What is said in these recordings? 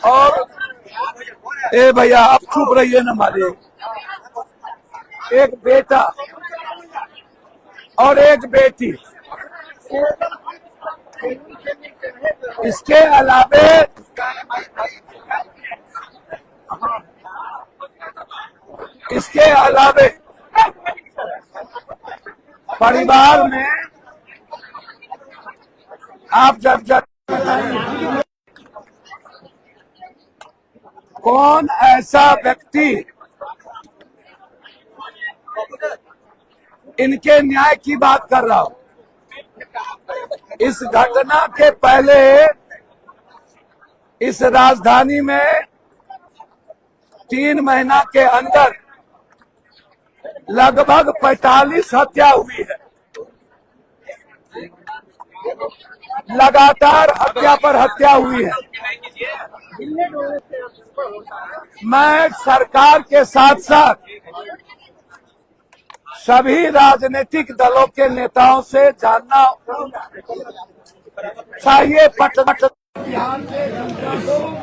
और ए भैया आप चुप रहिए ना मालिक। एक बेटा और एक बेटी, इसके अलावे परिवार में आप जब कौन ऐसा व्यक्ति इनके न्याय की बात कर रहा हो। इस घटना के पहले इस राजधानी में 3 महीना के अंदर लगभग 45 हत्या हुई है। लगातार हत्या पर हत्या हुई है। मैं सरकार के साथ साथ सभी राजनीतिक दलों के नेताओं से जानना चाहिए बिहार के जनता को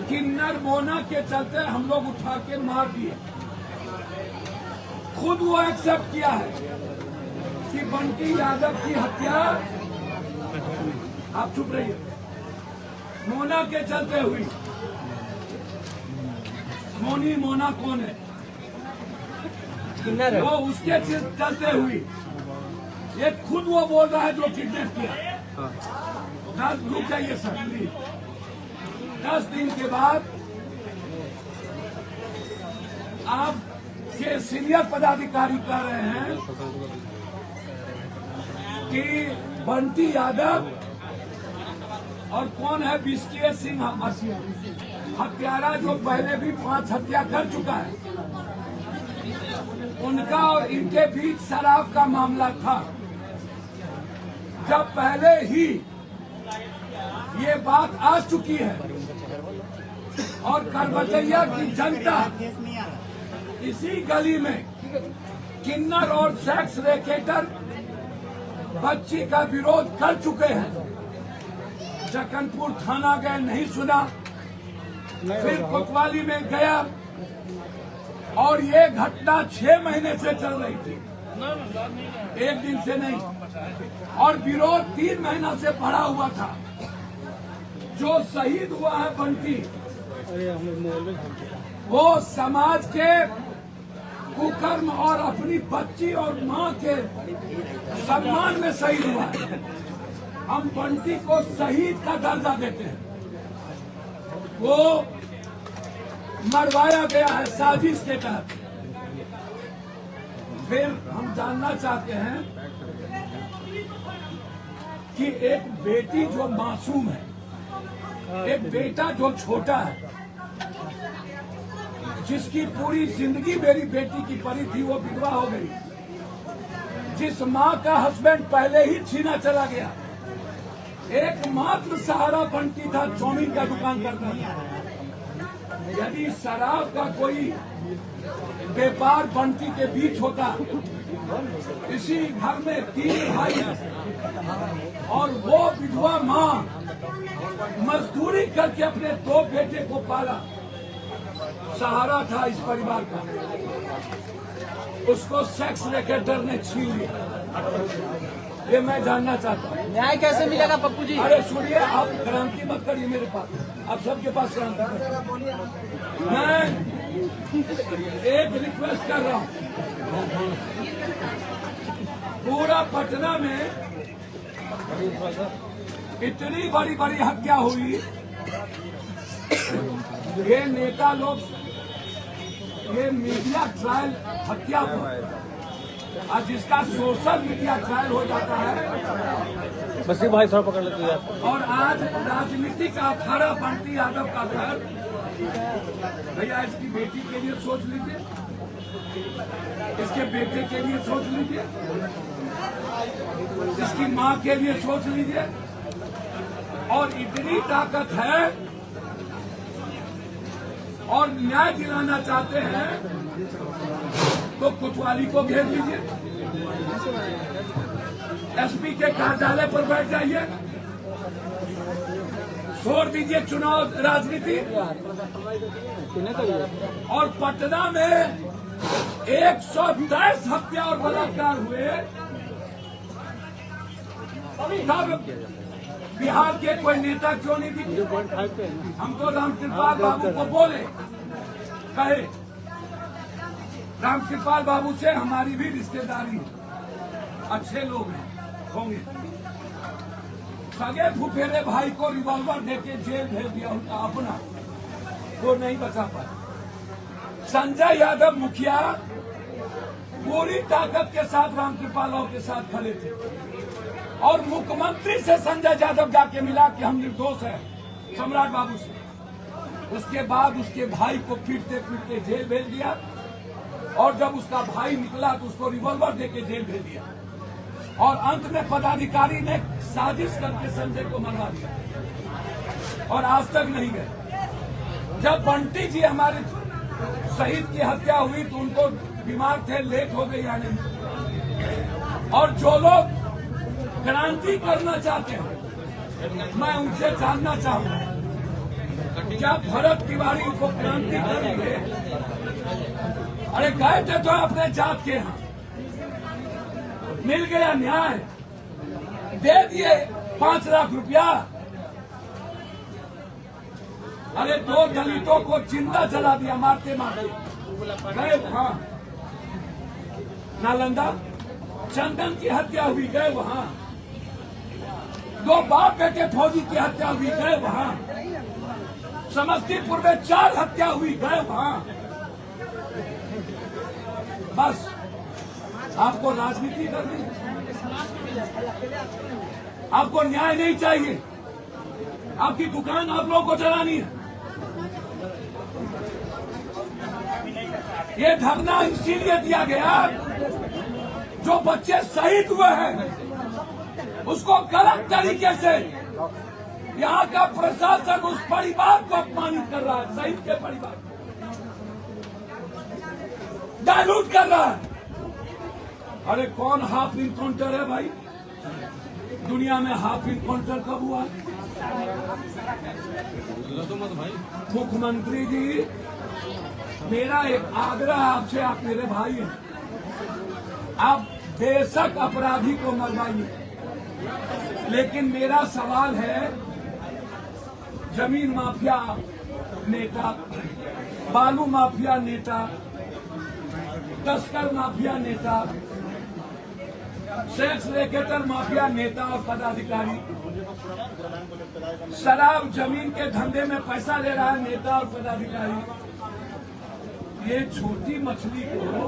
किन्नर मोना के चलते हम लोग उठा के मार दिए। खुद वो एक्सेप्ट किया है कि बंटी यादव की हत्या, आप चुप रहिए, मोना के चलते हुई। मोना कौन है? किन्नर। वो उसके चलते हुई। ये खुद वो बोल रहा है जो किडनैप किया। रुक जाइए सर, 10 दिन के बाद आप के सीनियर पदाधिकारी कह रहे हैं कि बंटी यादव और कौन है विस्कीय सिंह हत्यारा, जो पहले भी 5 हत्या कर चुका है, उनका और इनके बीच शराब का मामला था। जब पहले ही ये बात आ चुकी है और करबटैया की जनता इसी गली में किन्नर और सेक्स रैकेटर बच्ची का विरोध कर चुके हैं। जक्कनपुर थाना गए, नहीं सुना, फिर कोतवाली में गया और ये घटना 6 महीने से चल रही थी, एक दिन से नहीं, और विरोध 3 महीना से बढ़ा हुआ था। जो शहीद हुआ है बंटी, वो समाज के कुकर्म और अपनी बच्ची और मां के सम्मान में शहीद हुआ है। हम बंटी को शहीद का दर्जा देते हैं। वो मरवाया गया है साजिश के तहत। फिर हम जानना चाहते हैं कि एक बेटी जो मासूम है, एक बेटा जो छोटा है, जिसकी पूरी जिंदगी मेरी बेटी की परी थी वो विधवा हो गई, जिस माँ का हस्बैंड पहले ही छीना चला गया, एकमात्र सहारा बनती था, चाउमीन का दुकान करता था। यदि शराब का कोई व्यापार बंटी के बीच होता, इसी घर में 3 भाई हैं और वो विधवा माँ मजदूरी करके अपने 2 बेटे को पाला, सहारा था इस परिवार का, उसको सेक्स रैकेटर ने छीन लिया। ये मैं जानना चाहता हूँ, न्याय कैसे मिलेगा पप्पू जी? अरे सुनिए, आप क्रांति मत करिए मेरे पास, आप सबके पास क्रांति करिए। मैं एक रिक्वेस्ट कर रहा हूँ, पूरा पटना में इतनी बड़ी बड़ी हत्या हुई, ये नेता लोग, ये मीडिया ट्रायल हत्या को, आज जिसका सोशल मीडिया ट्रायल हो जाता है, बस भाई थोड़ा पकड़ लेते हैं। और आज राजनीति का अखाड़ा बंटी यादव का घर, भैया इसकी बेटी के लिए सोच लीजिए, इसके बेटे के लिए सोच लीजिए, इसकी माँ के लिए सोच लीजिए, और इतनी ताकत है और न्याय दिलाना चाहते हैं तो कोतवाली को घेर लीजिए, एसपी के कार्यालय पर बैठ जाइए, छोड़ दीजिए चुनाव राजनीति। और पटना में 110 हत्या और बलात्कार हुए, तब बिहार के कोई नेता क्यों नहीं दिखे? हम तो रामकृपाल बाबू को बोले, कहे रामकृपाल बाबू से हमारी भी रिश्तेदारी है, अच्छे लोग हैं, होंगे। सगे फुफेरे भाई को रिवॉल्वर देके जेल भेज दिया, उनका अपना, वो नहीं बचा पाया। संजय यादव मुखिया पूरी ताकत के साथ रामकृपाल के साथ खड़े थे और मुख्यमंत्री से संजय यादव जाके मिला कि हम निर्दोष हैं, सम्राट बाबू से। उसके बाद उसके भाई को पीटते पीटते जेल भेज दिया, और जब उसका भाई निकला तो उसको रिवॉल्वर देके जेल भेज दिया, और अंत में पदाधिकारी ने साजिश करके संजय को मरवा दिया और आज तक नहीं गए। जब बंटी जी हमारे शहीद की हत्या हुई तो उनको बीमार थे, लेट हो गई आने में, और जो लोग क्रांति करना चाहते हैं, मैं उनसे जानना चाहूंगा, क्या भरत तिवारी को क्रांति कर लिए? अरे गए थे तो अपने जात के यहाँ, मिल गया न्याय, दे दिए 5 लाख रुपया। अरे 2 दलितों को जिंदा जला दिया मारते मारते, गए वहां। नालंदा चंदन की हत्या हुई, गए वहां। 2 बाप बेटे फौजी की हत्या हुई, गए वहां। समस्तीपुर में 4 हत्या हुई, गए वहां। बस आपको राजनीति करनी है, आपको न्याय नहीं चाहिए, आपकी दुकान आप लोगों को चलानी है। ये धरना इसीलिए दिया गया, जो बच्चे शहीद हुए हैं उसको गलत तरीके से यहाँ का प्रशासन उस परिवार को अपमानित कर रहा है, शहीद के परिवार को डायलूट कर रहा है। अरे कौन हाफ इनकाउंटर है भाई? दुनिया में हाफ इनकाउंटर कब हुआ? मुख्यमंत्री जी, मेरा एक आग्रह आपसे, आप मेरे भाई हैं, आप बेशक अपराधी को मरवाइए, लेकिन मेरा सवाल है, जमीन माफिया नेता, बालू माफिया नेता, तस्कर माफिया नेता, सेक्स रैकेटर माफिया नेता और पदाधिकारी, शराब जमीन के धंधे में पैसा ले रहा है नेता और पदाधिकारी, ये छोटी मछली को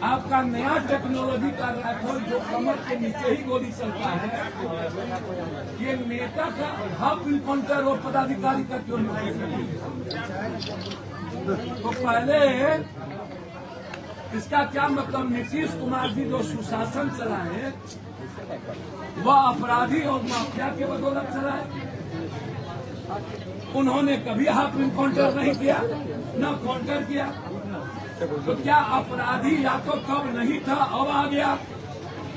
आपका नया टेक्नोलॉजी का राइफल जो कमर के नीचे ही गोली चलता है, ये नेता का हाफ इनकाउंटर और पदाधिकारी का क्यों नहीं? तो पहले इसका क्या मतलब, नीतीश कुमार जी जो सुशासन चलाए वह अपराधी और माफिया के बदौलत चलाए। उन्होंने कभी हाफ इनकाउंटर नहीं किया, न काउंटर किया। तो क्या अपराधी या तो तब नहीं था अब आ गया,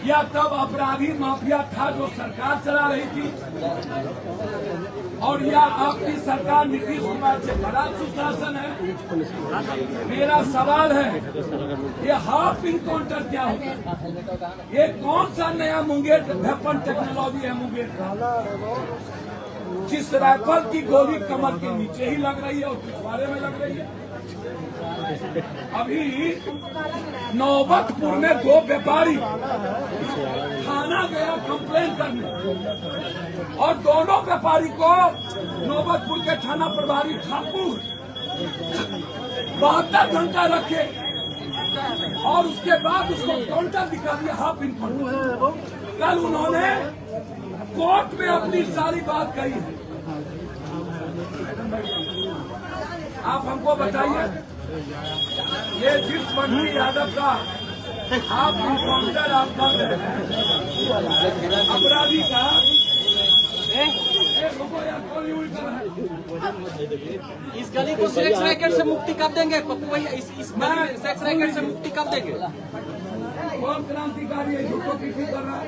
या तब अपराधी माफिया था जो सरकार चला रही थी, और या आपकी सरकार नीतीश कुमार से बड़ा सुशासन है? मेरा सवाल है, ये हाफ इनकाउंटर क्या होता है? ये कौन सा नया मुंगेर वेपन टेक्नोलॉजी है मुंगेर का? जिस राइफल की गोली कमर के नीचे ही लग रही है और पिछवाड़े में लग रही है। अभी नौबतपुर में 2 व्यापारी थाना गया कंप्लेन करने, और दोनों व्यापारी को नौबतपुर के थाना प्रभारी ठाकुर 72 घंटा रखे, और उसके बाद उसको काउंटर दिखा दिया हाफ इनकाउंटर। कल उन्होंने कोर्ट में अपनी सारी बात कही है। आप हमको बताइए, ये जिस मंत्री यादव का आप इनकाउंटर आप कर रहे हैं अपराधी का, इस गली को सेक्स रैकेट से मुक्ति कब देंगे पप्पू भैया? इस गली सेक्स रैकेट से मुक्ति कब देंगे? कौन क्रांतिकारी है जो पीछे कर रहा है?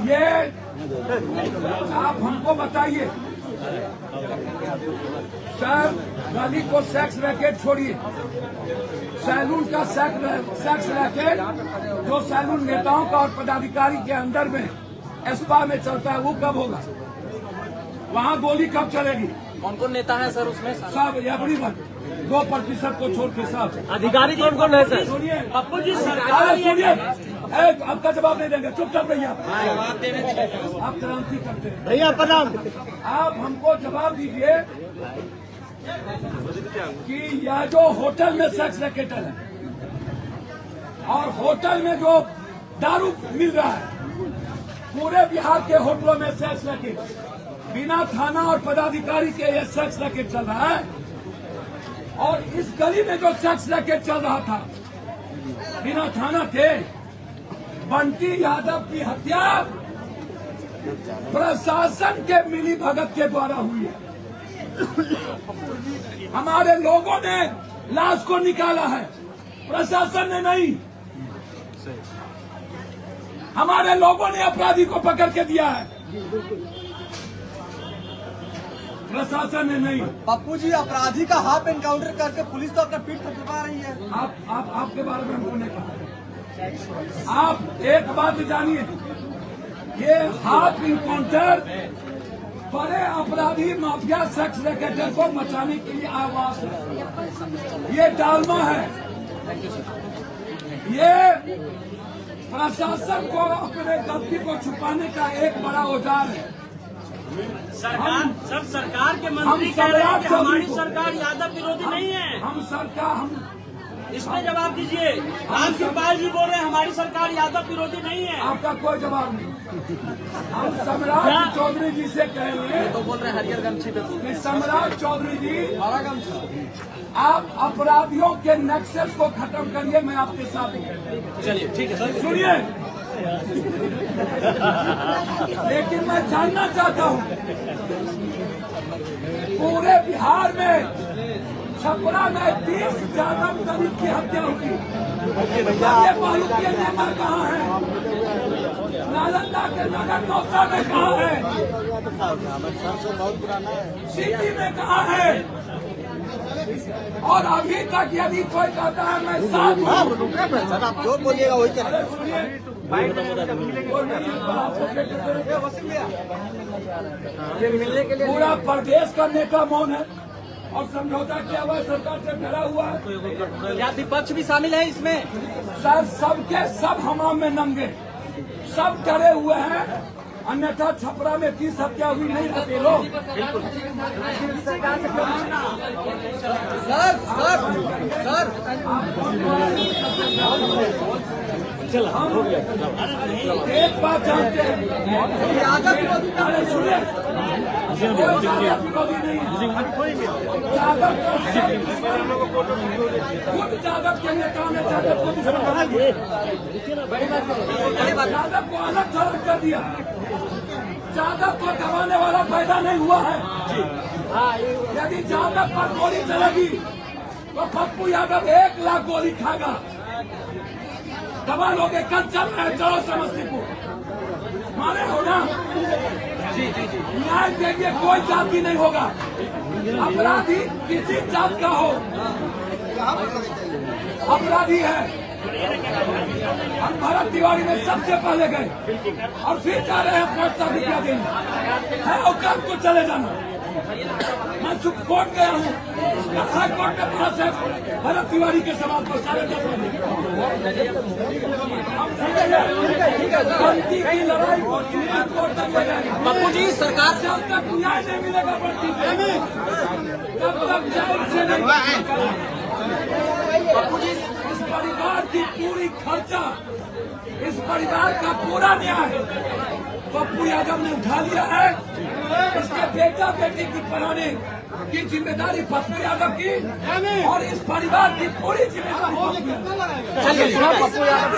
ये आप हमको बताइए सर, गली को सेक्स रैकेट छोड़िए, सैलून का सेक्स रैकेट जो सैलून नेताओं का और पदाधिकारी के अंदर में एस्पा में चलता है, वो कब होगा? वहाँ गोली कब चलेगी? कौन कौन नेता है सर उसमें? सब एवरीवन, 2% को छोड़ के सब अधिकारी कौन कौन है सर? सुनिए पप्पू जी, सुनिए, आपका जवाब नहीं देंगे, चुपचाप रहिए आप क्रांति करते हैं भैया प्रणाम। आप हमको जवाब दीजिए कि यह जो होटल में सेक्स रैकेटर है और होटल में जो दारू मिल रहा है, पूरे बिहार के होटलों में सेक्स रैकेट बिना थाना और पदाधिकारी के ये सेक्स रैकेट चल रहा है, और इस गली में जो सेक्स रैकेट चल रहा था बिना थाना के, बंटी यादव की हत्या प्रशासन के मिली भगत के द्वारा हुई है। हमारे लोगों ने लाश को निकाला है, प्रशासन ने नहीं। हमारे लोगों ने अपराधी को पकड़ के दिया है, प्रशासन ने नहीं। पप्पू जी, अपराधी का हाफ एनकाउंटर करके पुलिस तो अपना पीठ थपथपा रही है। आपके बारे में हमको नहीं कहा। आप एक बात जानिए, ये हाफ इनकाउंटर बड़े अपराधी माफिया सेक्स रैकेटर को मचाने के लिए आवाज है, ये डालमा है, ये प्रशासन को अपने गलती को छुपाने का एक बड़ा औजार है। सरकार के मंत्री कह रहे हैं कि हमारी सरकार यादव विरोधी नहीं है। हम इसमें जवाब दीजिए। रामकृपाल जी बोल रहे हैं हमारी सरकार यादव विरोधी नहीं है। आपका कोई जवाब नहीं। हम सम्राट चौधरी जी से कहेंगे, तो बोल रहे हैं हरियर गमछी पे। सम्राट चौधरी जी, आप अपराधियों के नेक्सस को खत्म करिए, मैं आपके साथ हूँ। चलिए ठीक है सर। सुनिए, लेकिन मैं जानना चाहता हूँ, पूरे बिहार में छपरा में 30 जादव दलित की हत्या हुई, ये मालूम नेता कहाँ है? नालंदा के नगर नौसा में कहाँ है? सिटी में कहाँ है? और अभी तक यदि कोई कहता है मैं साथ हूँ, सर आप जो बोलिएगा वही करें। पूरा प्रदेश का नेता मौन है और समझौता किया हुआ सरकार से डरा हुआ है। क्या विपक्ष भी शामिल है इसमें? सर सबके सब हमाम में नंगे, सब डरे हुए हैं, अन्यथा छपरा में 30 हत्या हुई नहीं रहते लोग। सर हम एक बात जानते हैं, अरे सुनिए, विरोधी नहीं है। जादव खुद जादव के नेताओं ने जादव को दुश्मन बना दिया, जादव को अलग थलग कर दिया। जादव को दबाने वाला पैदा नहीं हुआ है। यदि जादव पर गोली चलेगी तो पप्पू यादव 1 लाख गोली खाएगा। दबा लोगे, कल चल रहे, चलो समस्तीपुर, माने हो ना। न्याय के लिए कोई जाति नहीं होगा। अपराधी किसी जात का हो, अपराधी है। हम भरत तिवारी में सबसे पहले गए और फिर जा रहे हैं 5 लाख रुपया देने है। औकात तो चले जाना। मैं सुप्रीम कोर्ट गया हूँ, हाई कोर्ट के पास है भरत तिवारी के सवाल पर 10:30 बजे। बंटी की लड़ाई को सुप्रीम कोर्ट तक ले जाएगी। पप्पू जी, सरकार जब तक न्याय नहीं मिलेगा बंटी को, तब तक जेल से नहीं। पप्पू जी, इस परिवार की पूरी खर्चा, इस परिवार का पूरा न्याय पप्पू यादव ने उठा लिया है। इसके बेटा बेटी की पढ़ाने की जिम्मेदारी पप्पू यादव की और इस परिवार की पूरी जिम्मेदारी पप्पू यादव। चलिए सुनो पप्पू यादव।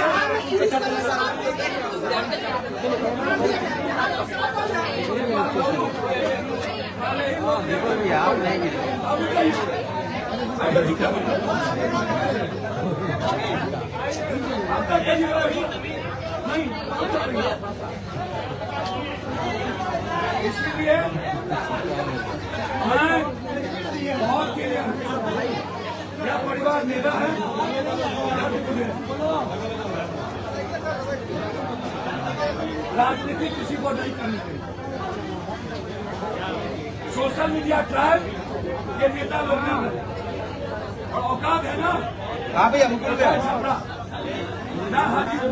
इसलिए मैं बहुत क्लियर हूं, यह परिवार मेरा है। राजनीति किसी को नहीं करनी चाहिए। सोशल मीडिया ट्रायल के नेता लोग ना है और औकात है ना। हाँ भैया, मुकुल भैया। छपरा ना हाजीपुर